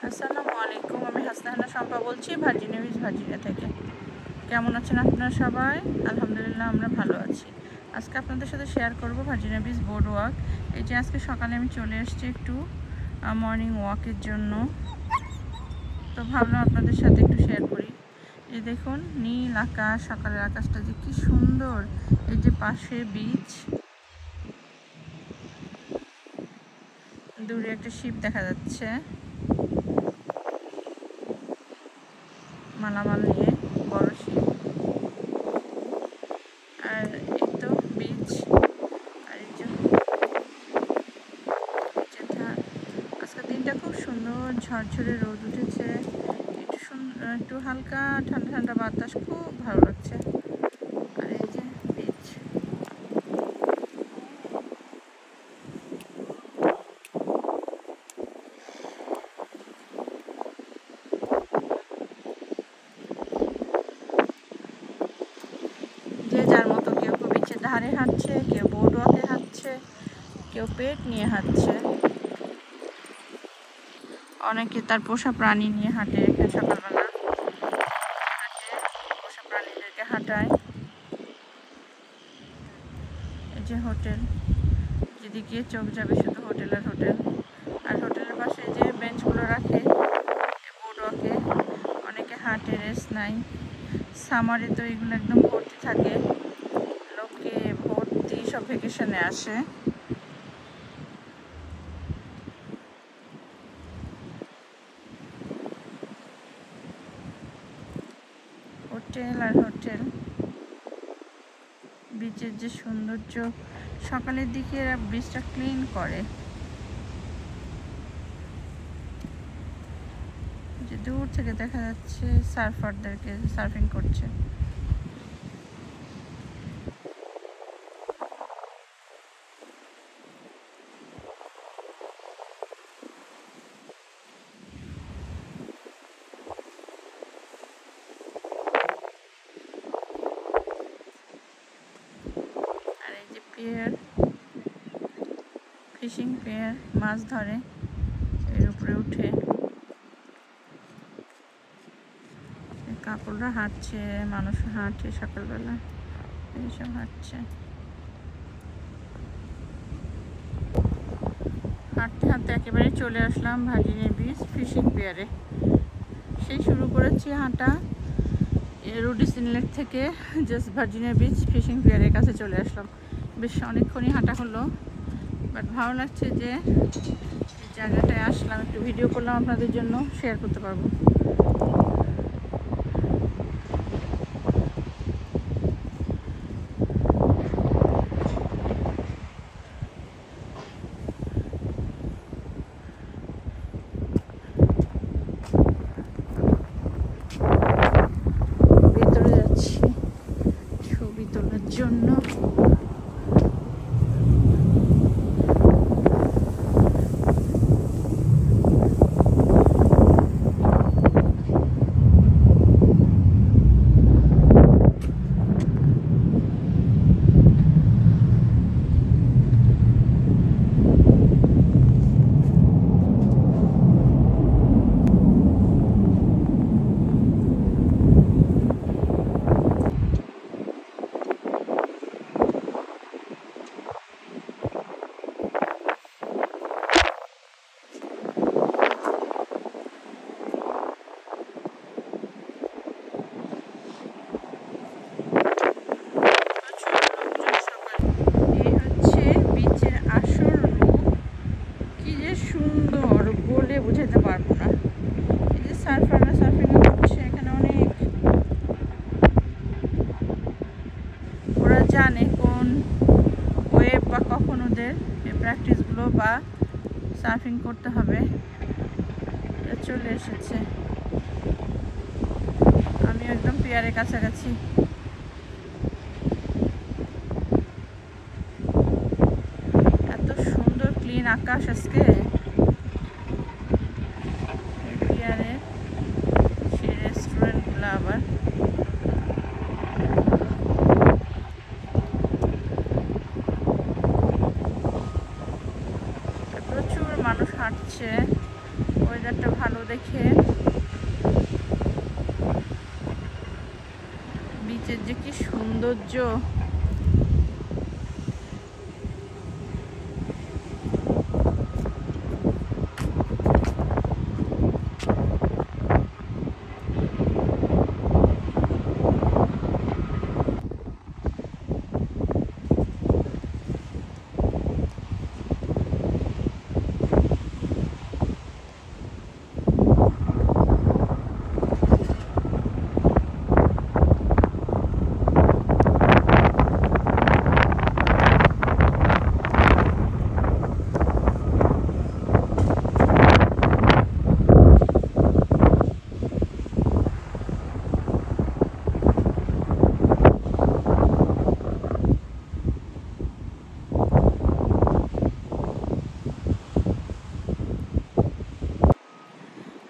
আসসালামু আলাইকুম, আমি হাসনাহানা শম্পা বলছি ভার্জিনিয়া বিচ ভার্জিনিয়া থেকে। কেমন আছেন আপনারা সবাই? আলহামদুলিল্লাহ আমরা ভালো আছি। আজকে আপনাদের সাথে শেয়ার করব ভার্জিনিয়া বিচ বোর্ড ওয়াক। এই যে আজকে সকালে আমি চলে এসেছি একটু মর্নিং ওয়াকের জন্য, তো ভাবলাম আপনাদের সাথে একটু শেয়ার করি। এই দেখুন নীল আকাশ, সকালের আকাশটা যে কি সুন্দর। এই যে পাশে বিচ, দূরে একটা শিপ দেখা যাচ্ছে মালামাল নিয়ে, বড় শিপ। আর এই তো বিচ, আর এই যে আজকের দিনটা খুব সুন্দর, ঝরঝরে রোদ উঠেছে, একটু হালকা ঠান্ডা ঠান্ডা বাতাস, খুব ভালো লাগছে। আর এই যে বিচ, যে যার মতো, কেউ কেউ বিচের ধারে হাঁটছে, কেউ বোর্ড ওয়াকে হাঁটছে, কেউ পেট নিয়ে হাঁটছে, অনেকে তার পোষা প্রাণী নিয়ে হাঁটে। এখানে সকালবেলা হাঁটে, পোষা প্রাণীদেরকে হাঁটায়। এই যে হোটেল, যেদিকে চোখ যাবে শুধু হোটেল আর হোটেল। আর হোটেলের পাশে যে বেঞ্চগুলো রাখে বোর্ড ওয়াকে, অনেকে হাঁটে, রেস্ট নাই। সামারে তো এগুলো একদম ভর্তি থাকে, লোকে ভর্তি, সব ভ্যাকেশনে আসে। হোটেল আর হোটেল, বিচের যে সৌন্দর্য। সকালের দিকে এরা বিচটা ক্লিন করে, যে দূর থেকে দেখা যাচ্ছে সার্ফারদেরকে সার্ফিং করছে। আর এই যে পিয়ার, ফিশিং পিয়ার, মাছ ধরে, এর উপরে উঠে কাপড়রা হাঁটছে, মানুষ হাঁটছে সকালবেলা, এইসব হাঁটছে। হাঁটতে হাঁটতে একেবারে চলে আসলাম ভার্জিনিয়া বিচ ফিশিং পিয়ারে। সেই শুরু করেছি হাঁটা রুডিস ইনলেট থেকে, জাস্ট ভার্জিনিয়া বিচ ফিশিং পিয়ারের কাছে চলে আসলাম। বেশ অনেকক্ষণই হাঁটা হলো, বাট ভালো লাগছে যে এই জায়গাটায় আসলাম, একটু ভিডিও করলাম আপনাদের জন্য, শেয়ার করতে পারবো। ভেতরে যাচ্ছি ছবি তোলার জন্য। সুন্দর বলে বোঝাতে পারবো না। এই যে সার্ফাররা সার্ফিং করছে এখানে, অনেক, ওরা জানে কোন ওয়েভ বা কখন ওদের প্র্যাকটিসগুলো বা সার্ফিং করতে হবে। চলে এসেছে, আমি একদম পিয়ারের কাছাকাছি। এত সুন্দর ক্লিন আকাশ আজকে পিয়ারের। সেই রেস্টুরেন্টগুলো আবার প্রচুর মানুষ হাঁটছে, ওয়েদারটা ভালো দেখে সৌন্দর্য।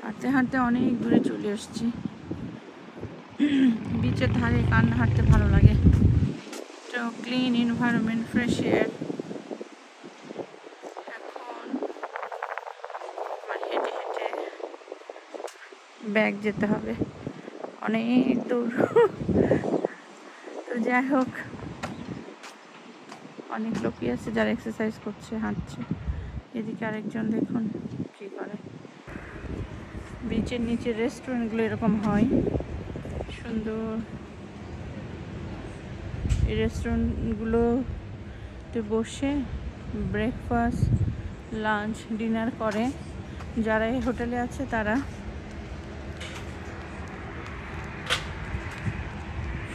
হাঁটতে হাঁটতে অনেক দূরে চলে এসেছি। বিচের ধারে কান্না হাঁটতে ভালো লাগে, তো ক্লিন এনভায়রনমেন্ট, ফ্রেশ এয়ার। এখন হেঁটে হেঁটে ব্যাগ যেতে হবে অনেক দূর। তো যাই হোক, অনেক লোকই আছে যারা এক্সারসাইজ করছে, হাঁটছে। এদিকে আরেকজন দেখুন কি করে। বিচের নিচে রেস্টুরেন্টগুলো এরকম হয়, সুন্দর। এই রেস্টুরেন্টগুলোতে বসে ব্রেকফাস্ট, লাঞ্চ, ডিনার করে। যারা এই হোটেলে আছে তারা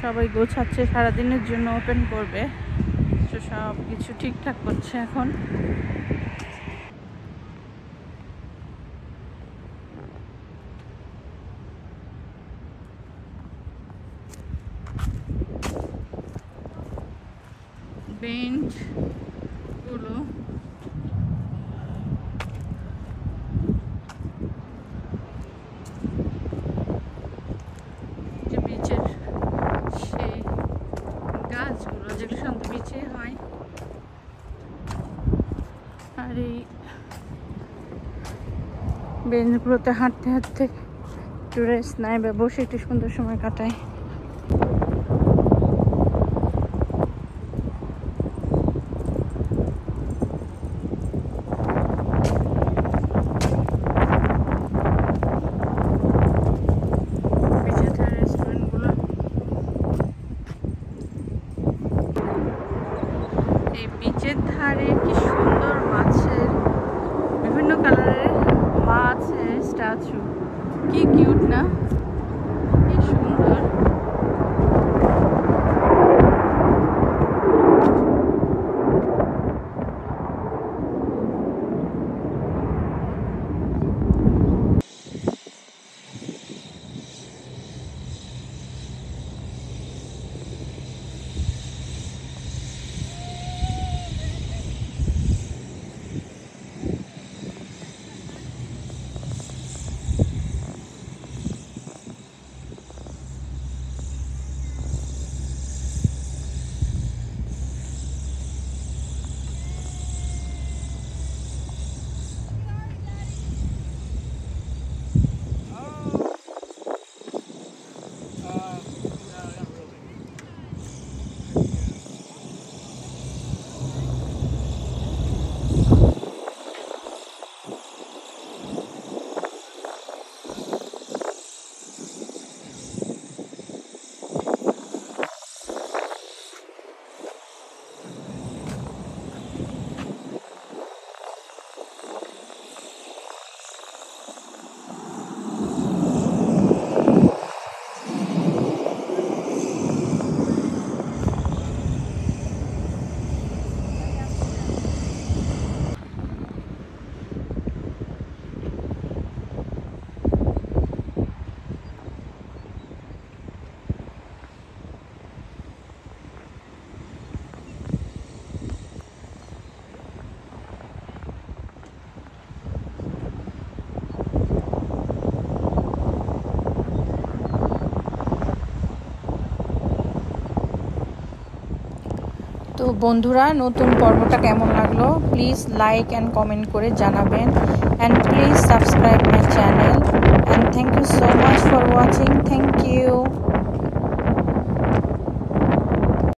সবাই গোছাচ্ছে, সারাদিনের জন্য ওপেন করবে, তো সব কিছু ঠিকঠাক করছে এখন। বেঞ্চগুলো যে বিচের সেই গাছগুলো যেগুলো সাধারণত বিচে হয়, আর এই বেঞ্চগুলোতে হাঁটতে হাঁটতে একটু রেস্ট নেয় বা বসে একটু সুন্দর সময় কাটায়। এই বিচের ধারে কি সুন্দর মাছের বিভিন্ন কালারের মাছের স্ট্যাচু, কি কিউট না, কি সুন্দর। তো বন্ধুরা, নতুন পর্বটা কেমন লাগলো প্লিজ লাইক অ্যান্ড কমেন্ট করে জানাবেন, and please subscribe my channel, and thank you so much for watching. Thank you.